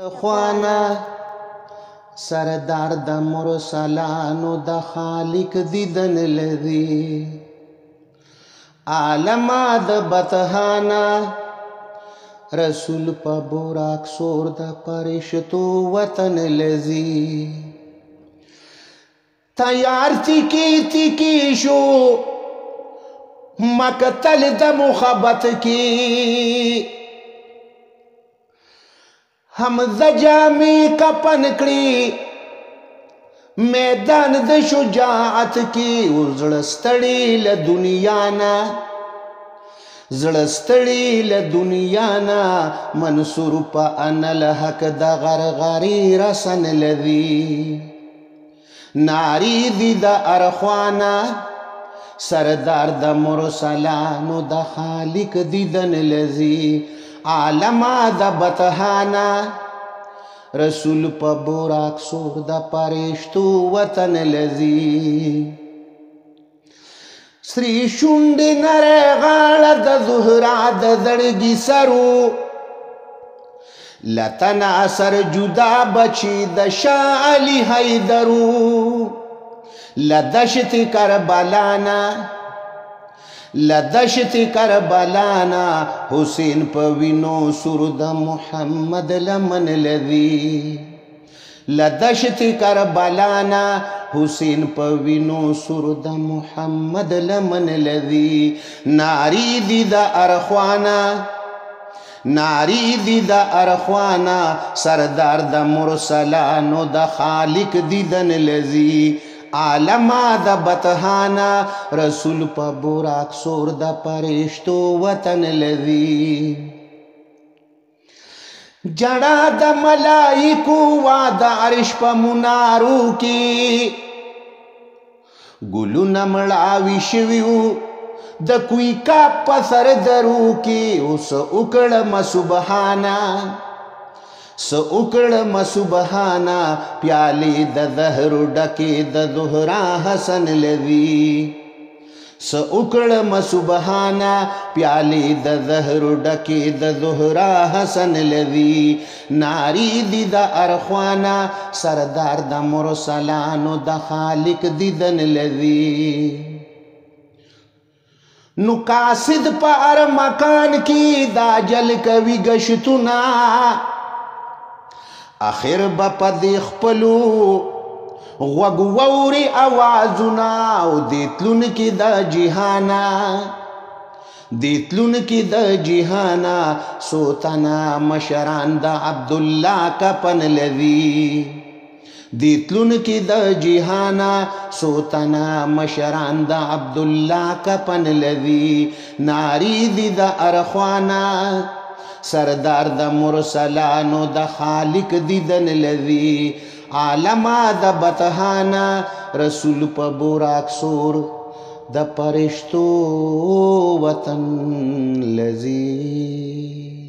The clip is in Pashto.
خوانا سردار د مرسلانو د خالق دیدن لذي عالم د بتهانا رسول په بوراک سور د پرشتو وطن لذي تیار تکی شو مقتل د محبت کی حمزه جامی کپن کړي میدان د شجاعت کی زړستړي له دنیا نه زړستړي له دنیا نه منصور په ان الحق د غرغری رسن لذي ناری دی د ارخوانا سردار د مرسلانو د خالق دیدن لذي عالم د بتهانا رسول په بوراک سور د پرشتو وطن لذي سری شونډې نری غاړه د زهرا د زړګي سرو لتنا سر جدا بچی د شاه علي حیدرو لدشت کربلانا لدشت کربلانا حسین پوینو سرد محمد لمن لذي لدشت کربلانا حسین پوینو سرد محمد لمن لذي ناری دی د ارخوانا ناری دی د ارخوانا سردار د مرسلانو د خالق دیدن لذي عالم د بتهانا رسول په بوراک سور د پرشتو وطن لذي جڑا د ملائکو وا د عرش په منارو کی ګلونه مړاوي شویو د کوی کا پسر درو کی اوس وکړم سبحانا سوکړم سبحانا پیالي د زهر ډکې د زهرا حسن لذي سوکړم سبحانا پیالي د زهر ډکې د زهرا حسن لذي ناری دی د ارخوانا سردار د مرسلانو د خالق دیدن لذي نو قاصد په هر مکان کې دا جل کوي گشتونه آخر با پا دیخ پلو غوگووری آوازونا او دیتلون کی دا جیحانا دیتلون کی دا جیحانا سوتنا مشران دا عبداللہ کپن لذی دیتلون کی دا جیحانا سوتنا مشران دا عبداللہ کپن لذی ناری دی دا ارخوانا سردار د مرسلانو د خالق دیدن لذي عالم د بتهانا رسول په بوراک سور د پرشتو وطن لذي